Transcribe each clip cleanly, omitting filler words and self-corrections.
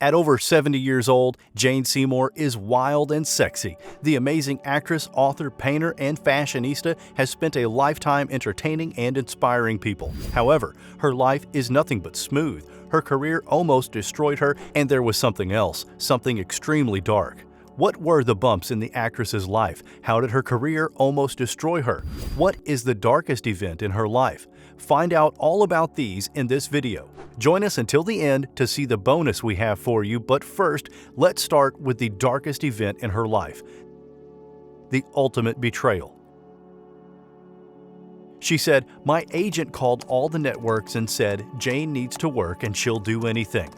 At over 70 years old, Jane Seymour is wild and sexy. The amazing actress, author, painter, and fashionista has spent a lifetime entertaining and inspiring people. However, her life is nothing but smooth. Her career almost destroyed her, and there was something else, something extremely dark. What were the bumps in the actress's life? How did her career almost destroy her? What is the darkest event in her life? Find out all about these in this video. Join us until the end to see the bonus we have for you, but first, let's start with the darkest event in her life: the ultimate betrayal. She said, "My agent called all the networks and said, Jane needs to work and she'll do anything."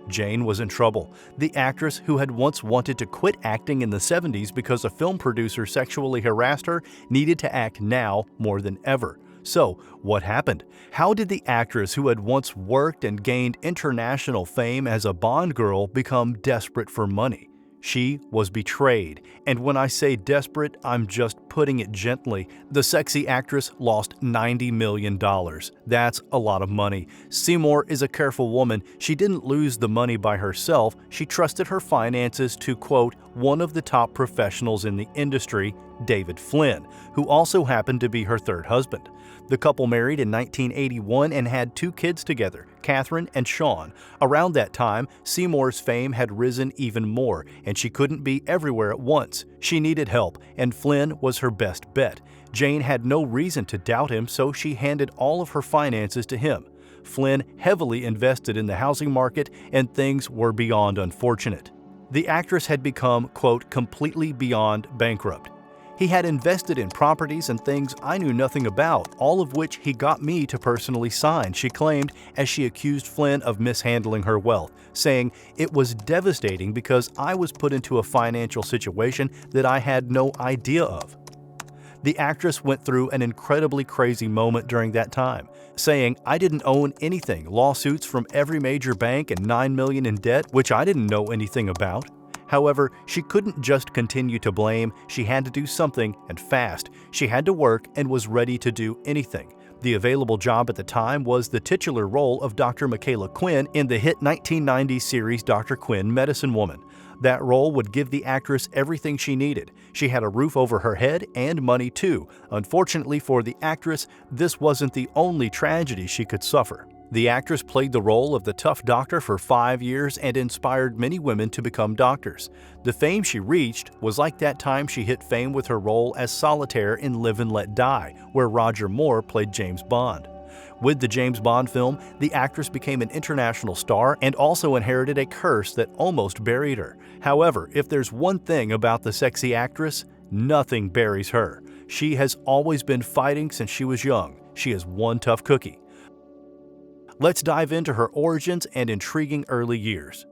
Jane was in trouble. The actress, who had once wanted to quit acting in the 70s because a film producer sexually harassed her, needed to act now more than ever. So, what happened? How did the actress, who had once worked and gained international fame as a Bond girl, become desperate for money? She was betrayed, and when I say desperate, I'm just putting it gently. The sexy actress lost $90 million. That's a lot of money. Seymour is a careful woman. She didn't lose the money by herself. She trusted her finances to, quote, one of the top professionals in the industry, David Flynn, who also happened to be her third husband. The couple married in 1981 and had 2 kids together, Catherine and Sean. Around that time, Seymour's fame had risen even more, and she couldn't be everywhere at once. She needed help, and Flynn was her best bet. Jane had no reason to doubt him, so she handed all of her finances to him. Flynn heavily invested in the housing market, and things were beyond unfortunate. The actress had become, quote, completely beyond bankrupt. He had invested in properties and things I knew nothing about, all of which he got me to personally sign, she claimed, as she accused Flynn of mishandling her wealth, saying, "It was devastating because I was put into a financial situation that I had no idea of." The actress went through an incredibly crazy moment during that time, saying, "I didn't own anything, lawsuits from every major bank and $9 million in debt, which I didn't know anything about." However, she couldn't just continue to blame. She had to do something, and fast. She had to work and was ready to do anything. The available job at the time was the titular role of Dr. Michaela Quinn in the hit 1990s series Dr. Quinn, Medicine Woman. That role would give the actress everything she needed. She had a roof over her head and money too. Unfortunately for the actress, this wasn't the only tragedy she could suffer. The actress played the role of the tough doctor for 5 years and inspired many women to become doctors. The fame she reached was like that time she hit fame with her role as Solitaire in Live and Let Die, where Roger Moore played James Bond. With the James Bond film, the actress became an international star and also inherited a curse that almost buried her. However, if there's one thing about the sexy actress, nothing buries her. She has always been fighting since she was young. She is one tough cookie. Let's dive into her origins and intriguing early years.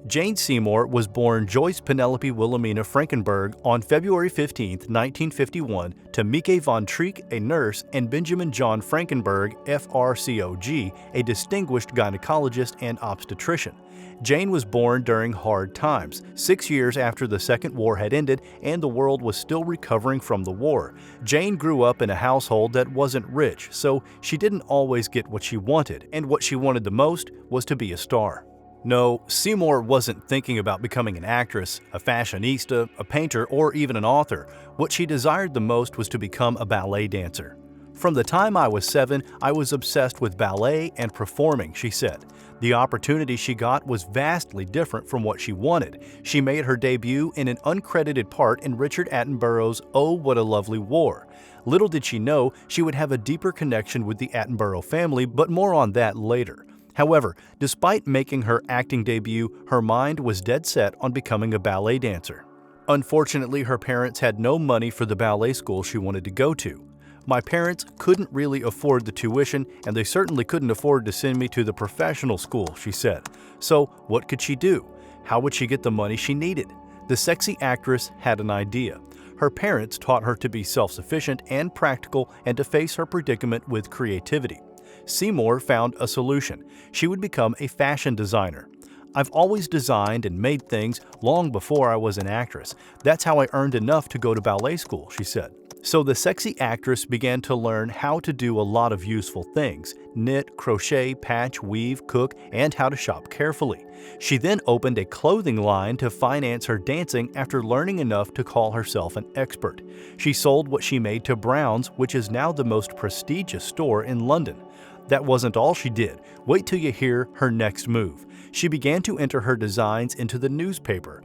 Jane Seymour was born Joyce Penelope Wilhelmina Frankenberg on February 15, 1951, to Mieke von Treek, a nurse, and Benjamin John Frankenberg, FRCOG, a distinguished gynecologist and obstetrician. Jane was born during hard times, 6 years after the Second War had ended and the world was still recovering from the war. Jane grew up in a household that wasn't rich, so she didn't always get what she wanted, and what she wanted the most was to be a star. No, Seymour wasn't thinking about becoming an actress, a fashionista, a painter, or even an author. What she desired the most was to become a ballet dancer. "From the time I was 7, I was obsessed with ballet and performing," she said. The opportunity she got was vastly different from what she wanted. She made her debut in an uncredited part in Richard Attenborough's Oh, What a Lovely War. Little did she know she would have a deeper connection with the Attenborough family, but more on that later. However, despite making her acting debut, her mind was dead set on becoming a ballet dancer. Unfortunately, her parents had no money for the ballet school she wanted to go to. "My parents couldn't really afford the tuition, and they certainly couldn't afford to send me to the professional school," she said. So, what could she do? How would she get the money she needed? The sexy actress had an idea. Her parents taught her to be self-sufficient and practical and to face her predicament with creativity. Seymour found a solution. She would become a fashion designer. "I've always designed and made things long before I was an actress. That's how I earned enough to go to ballet school," she said. So the sexy actress began to learn how to do a lot of useful things: knit, crochet, patch, weave, cook, and how to shop carefully. She then opened a clothing line to finance her dancing after learning enough to call herself an expert. She sold what she made to Brown's, which is now the most prestigious store in London. That wasn't all she did. Wait till you hear her next move. She began to enter her designs into the newspaper.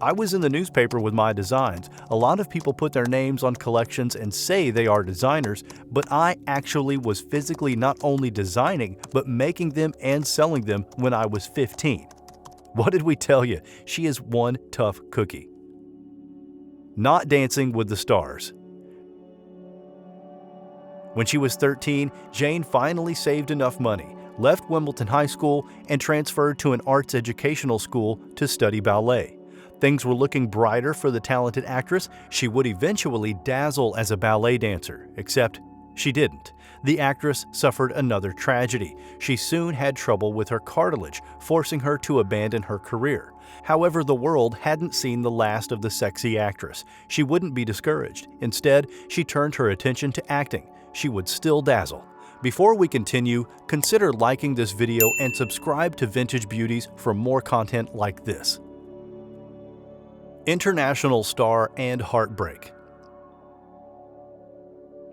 I was in the newspaper with my designs. A lot of people put their names on collections and say they are designers, but I actually was physically not only designing, but making them and selling them when I was 15. What did we tell you? She is one tough cookie. Not dancing with the stars. When she was 13, Jane finally saved enough money, left Wimbledon High School, and transferred to an arts educational school to study ballet. Things were looking brighter for the talented actress. She would eventually dazzle as a ballet dancer, except she didn't. The actress suffered another tragedy. She soon had trouble with her cartilage, forcing her to abandon her career. However, the world hadn't seen the last of the sexy actress. She wouldn't be discouraged. Instead, she turned her attention to acting. She would still dazzle. Before we continue, consider liking this video and subscribe to Vintage Beauties for more content like this. International star and heartbreak.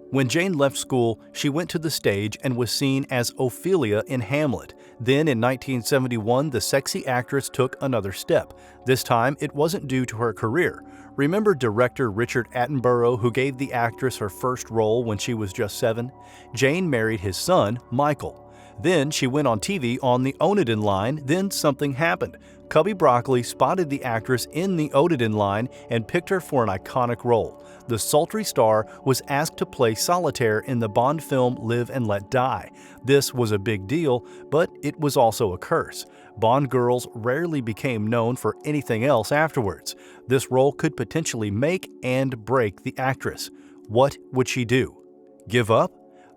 When Jane left school, she went to the stage and was seen as Ophelia in Hamlet. Then in 1971, the sexy actress took another step. This time, it wasn't due to her career. Remember director Richard Attenborough, who gave the actress her first role when she was just 7? Jane married his son, Michael. Then she went on TV on the Onedin line. Then something happened. Cubby Broccoli spotted the actress in the Onedin line and picked her for an iconic role. The sultry star was asked to play solitaire in the Bond film Live and Let Die. This was a big deal, but it was also a curse. Bond girls rarely became known for anything else afterwards. This role could potentially make and break the actress. What would she do? Give up?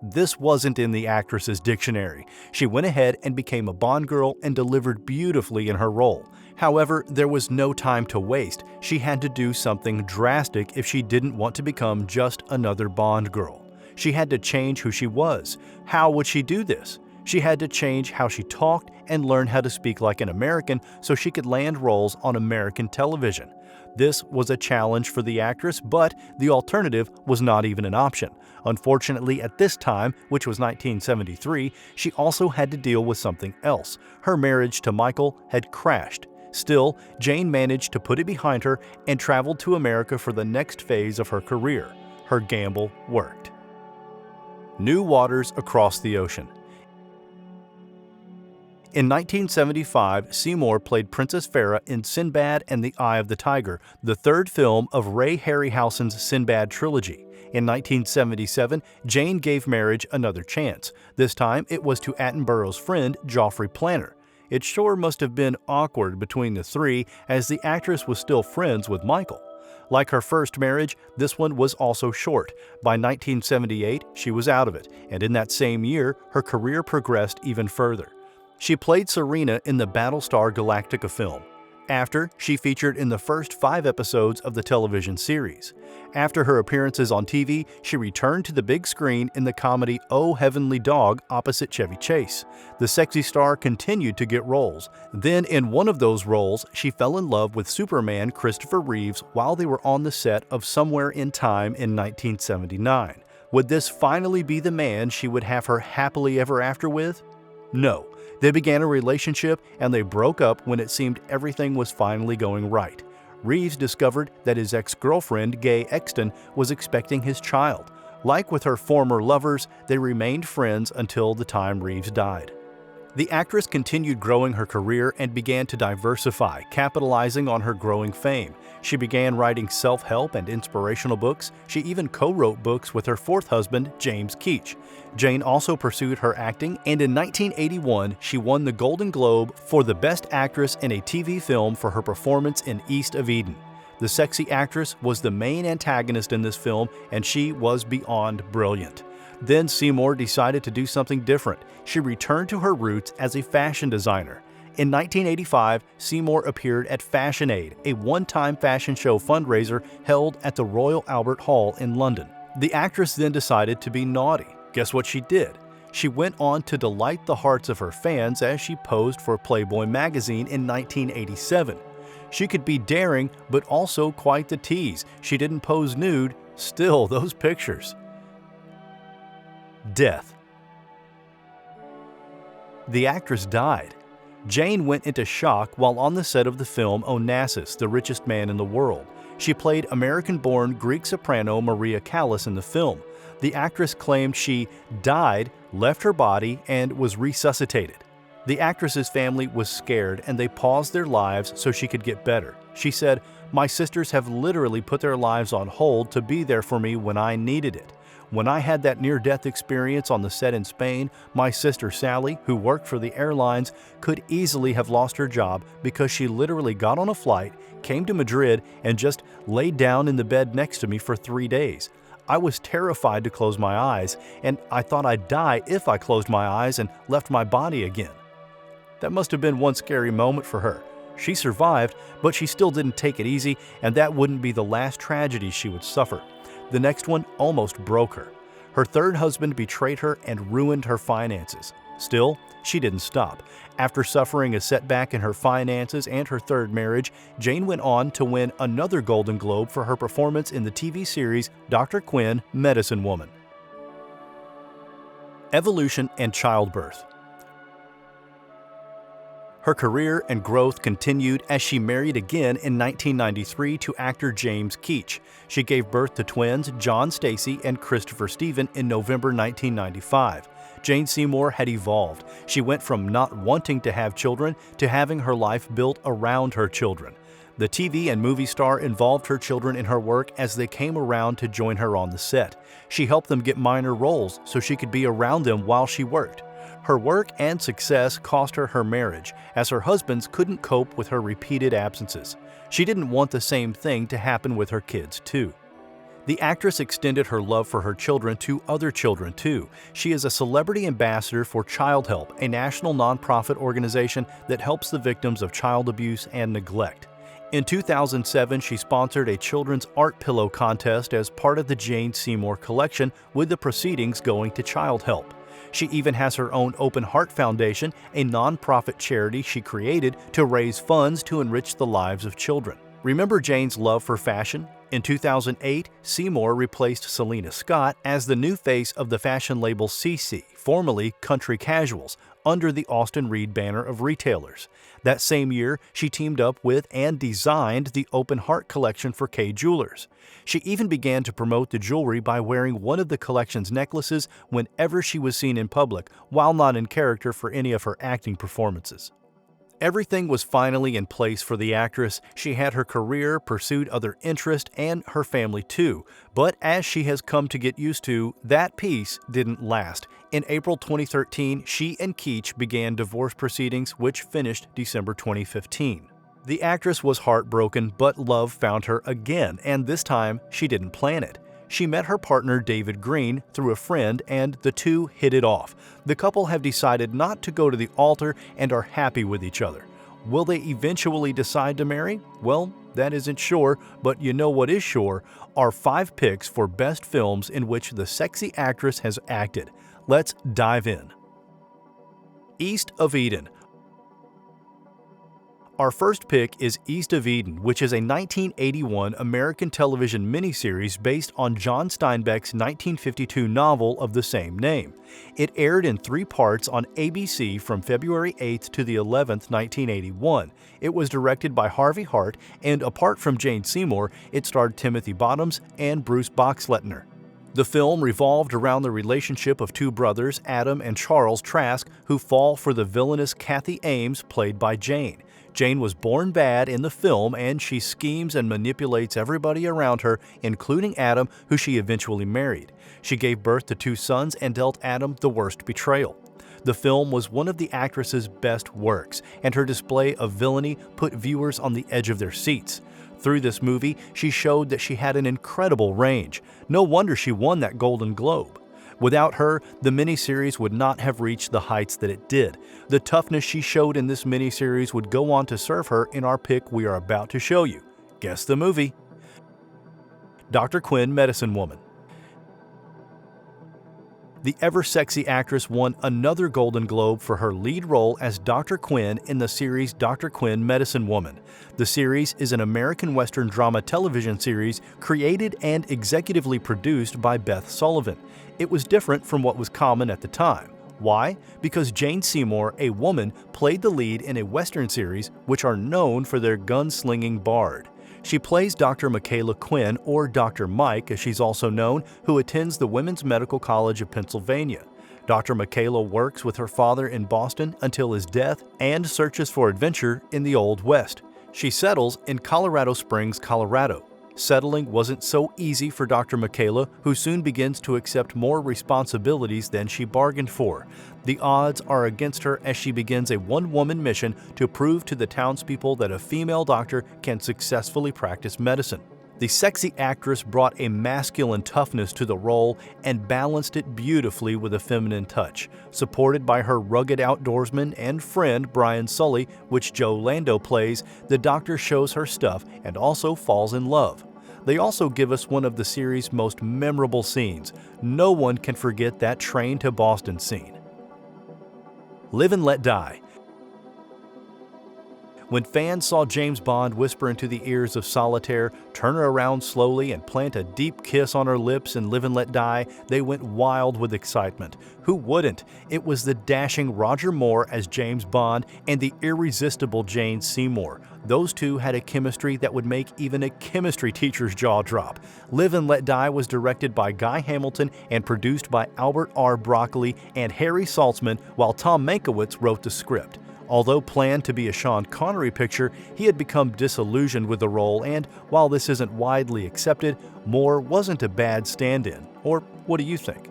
This wasn't in the actress's dictionary. She went ahead and became a Bond girl and delivered beautifully in her role. However, there was no time to waste. She had to do something drastic if she didn't want to become just another Bond girl. She had to change who she was. How would she do this? She had to change how she talked and learn how to speak like an American so she could land roles on American television. This was a challenge for the actress, but the alternative was not even an option. Unfortunately, at this time, which was 1973, she also had to deal with something else. Her marriage to Michael had crashed. Still, Jane managed to put it behind her and traveled to America for the next phase of her career. Her gamble worked. New waters across the ocean. In 1975, Seymour played Princess Farah in Sinbad and the Eye of the Tiger, the third film of Ray Harryhausen's Sinbad trilogy. In 1977, Jane gave marriage another chance. This time, it was to Attenborough's friend, Geoffrey Planner. It sure must have been awkward between the three, as the actress was still friends with Michael. Like her first marriage, this one was also short. By 1978, she was out of it, and in that same year, her career progressed even further. She played Serena in the Battlestar Galactica film. After, she featured in the first 5 episodes of the television series. After her appearances on TV, she returned to the big screen in the comedy Oh Heavenly Dog opposite Chevy Chase. The sexy star continued to get roles. Then, in one of those roles, she fell in love with Superman Christopher Reeves while they were on the set of Somewhere in Time in 1979. Would this finally be the man she would have her happily ever after with? No. They began a relationship and they broke up when it seemed everything was finally going right. Reeves discovered that his ex-girlfriend, Gay Exton, was expecting his child. Like with her former lovers, they remained friends until the time Reeves died. The actress continued growing her career and began to diversify, capitalizing on her growing fame. She began writing self-help and inspirational books. She even co-wrote books with her fourth husband, James Keach. Jane also pursued her acting, and in 1981, she won the Golden Globe for the Best Actress in a TV Film for her performance in East of Eden. The sexy actress was the main antagonist in this film, and she was beyond brilliant. Then Seymour decided to do something different. She returned to her roots as a fashion designer. In 1985, Seymour appeared at Fashion Aid, a one-time fashion show fundraiser held at the Royal Albert Hall in London. The actress then decided to be naughty. Guess what she did? She went on to delight the hearts of her fans as she posed for Playboy magazine in 1987. She could be daring, but also quite the tease. She didn't pose nude. Still, those pictures. Death. The actress died. Jane went into shock while on the set of the film Onassis, the Richest Man in the World. She played American-born Greek soprano Maria Callas in the film. The actress claimed she died, left her body, and was resuscitated. The actress's family was scared and they paused their lives so she could get better. She said, "My sisters have literally put their lives on hold to be there for me when I needed it. When I had that near-death experience on the set in Spain, my sister Sally, who worked for the airlines, could easily have lost her job because she literally got on a flight, came to Madrid, and just laid down in the bed next to me for 3 days. I was terrified to close my eyes, and I thought I'd die if I closed my eyes and left my body again." That must have been one scary moment for her. She survived, but she still didn't take it easy, and that wouldn't be the last tragedy she would suffer. The next one almost broke her. Her third husband betrayed her and ruined her finances. Still, she didn't stop. After suffering a setback in her finances and her third marriage, Jane went on to win another Golden Globe for her performance in the TV series Dr. Quinn, Medicine Woman. Evolution and childbirth. Her career and growth continued as she married again in 1993 to actor James Keach. She gave birth to twins John Stacy and Christopher Stephen in November 1995. Jane Seymour had evolved. She went from not wanting to have children to having her life built around her children. The TV and movie star involved her children in her work as they came around to join her on the set. She helped them get minor roles so she could be around them while she worked. Her work and success cost her her marriage, as her husbands couldn't cope with her repeated absences. She didn't want the same thing to happen with her kids, too. The actress extended her love for her children to other children, too. She is a celebrity ambassador for Child Help, a national nonprofit organization that helps the victims of child abuse and neglect. In 2007, she sponsored a children's art pillow contest as part of the Jane Seymour collection, with the proceedings going to Child Help. She even has her own Open Heart Foundation, a nonprofit charity she created to raise funds to enrich the lives of children. Remember Jane's love for fashion? In 2008, Seymour replaced Selena Scott as the new face of the fashion label CC, formerly Country Casuals, under the Austin Reed banner of retailers. That same year, she teamed up with and designed the Open Heart collection for Kay Jewelers. She even began to promote the jewelry by wearing one of the collection's necklaces whenever she was seen in public, while not in character for any of her acting performances. Everything was finally in place for the actress. She had her career, pursued other interests, and her family too. But as she has come to get used to, that peace didn't last. In April 2013, she and Keach began divorce proceedings, which finished December 2015. The actress was heartbroken, but love found her again, and this time she didn't plan it. She met her partner David Green through a friend, and the two hit it off. The couple have decided not to go to the altar and are happy with each other. Will they eventually decide to marry? Well, that isn't sure, but you know what is sure are 5 picks for best films in which the sexy actress has acted. Let's dive in. East of Eden. Our first pick is East of Eden, which is a 1981 American television miniseries based on John Steinbeck's 1952 novel of the same name. It aired in 3 parts on ABC from February 8th to the 11th, 1981. It was directed by Harvey Hart, and apart from Jane Seymour, it starred Timothy Bottoms and Bruce Boxleitner. The film revolved around the relationship of 2 brothers, Adam and Charles Trask, who fall for the villainous Kathy Ames, played by Jane. Jane was born bad in the film, and she schemes and manipulates everybody around her, including Adam, who she eventually married. She gave birth to 2 sons and dealt Adam the worst betrayal. The film was one of the actress's best works, and her display of villainy put viewers on the edge of their seats. Through this movie, she showed that she had an incredible range. No wonder she won that Golden Globe. Without her, the miniseries would not have reached the heights that it did. The toughness she showed in this miniseries would go on to serve her in our pick we are about to show you. Guess the movie. Dr. Quinn, Medicine Woman. The ever-sexy actress won another Golden Globe for her lead role as Dr. Quinn in the series Dr. Quinn, Medicine Woman. The series is an American Western drama television series created and executively produced by Beth Sullivan. It was different from what was common at the time. Why? Because Jane Seymour, a woman, played the lead in a Western series which are known for their gunslinging bard. She plays Dr. Michaela Quinn, or Dr. Mike as she's also known, who attends the Women's Medical College of Pennsylvania. Dr. Michaela works with her father in Boston until his death and searches for adventure in the Old West. She settles in Colorado Springs, Colorado. Settling wasn't so easy for Dr. Michaela, who soon begins to accept more responsibilities than she bargained for. The odds are against her as she begins a one-woman mission to prove to the townspeople that a female doctor can successfully practice medicine. The sexy actress brought a masculine toughness to the role and balanced it beautifully with a feminine touch. Supported by her rugged outdoorsman and friend Brian Sully, which Joe Lando plays, the doctor shows her stuff and also falls in love. They also give us one of the series' most memorable scenes. No one can forget that train to Boston scene. Live and Let Die. When fans saw James Bond whisper into the ears of Solitaire, turn her around slowly and plant a deep kiss on her lips in Live and Let Die, they went wild with excitement. Who wouldn't? It was the dashing Roger Moore as James Bond and the irresistible Jane Seymour. Those two had a chemistry that would make even a chemistry teacher's jaw drop. Live and Let Die was directed by Guy Hamilton and produced by Albert R. Broccoli and Harry Saltzman, while Tom Mankiewicz wrote the script. Although planned to be a Sean Connery picture, he had become disillusioned with the role, and while this isn't widely accepted, Moore wasn't a bad stand-in. Or what do you think?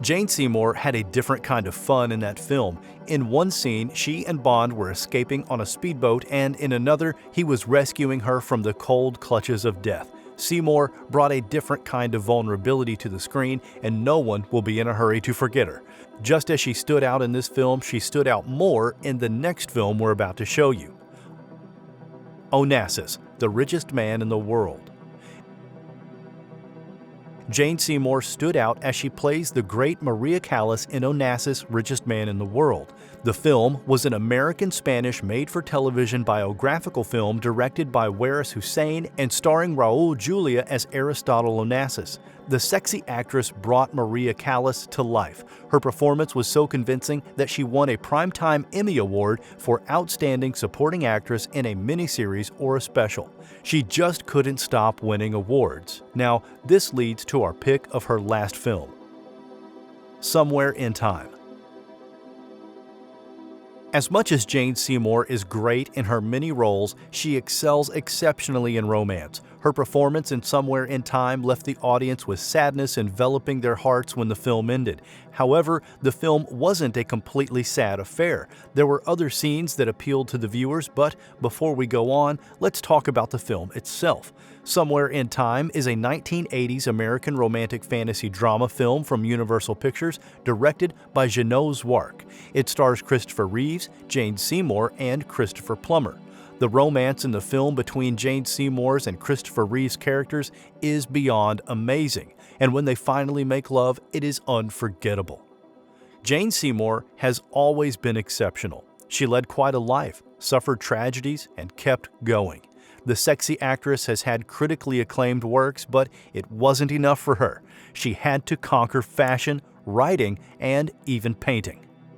Jane Seymour had a different kind of fun in that film. In one scene, she and Bond were escaping on a speedboat, and in another, he was rescuing her from the cold clutches of death. Seymour brought a different kind of vulnerability to the screen, and no one will be in a hurry to forget her. Just as she stood out in this film, she stood out more in the next film we're about to show you. Onassis, the richest man in the world. Jane Seymour stood out as she plays the great Maria Callas in Onassis, Richest Man in the World. The film was an American-Spanish made-for-television biographical film directed by Waris Hussein and starring Raul Julia as Aristotle Onassis. The sexy actress brought Maria Callas to life. Her performance was so convincing that she won a Primetime Emmy Award for Outstanding Supporting Actress in a miniseries or a special. She just couldn't stop winning awards. Now, this leads to our pick of her last film, Somewhere in Time. As much as Jane Seymour is great in her many roles, she excels exceptionally in romance. Her performance in Somewhere in Time left the audience with sadness enveloping their hearts when the film ended. However, the film wasn't a completely sad affair. There were other scenes that appealed to the viewers, but before we go on, let's talk about the film itself. Somewhere in Time is a 1980s American romantic fantasy drama film from Universal Pictures, directed by Jeannot Zwark. It stars Christopher Reeves, Jane Seymour, and Christopher Plummer. The romance in the film between Jane Seymour's and Christopher Reeve's characters is beyond amazing, and when they finally make love, it is unforgettable. Jane Seymour has always been exceptional. She led quite a life, suffered tragedies, and kept going. The sexy actress has had critically acclaimed works, but it wasn't enough for her. She had to conquer fashion, writing, and even painting.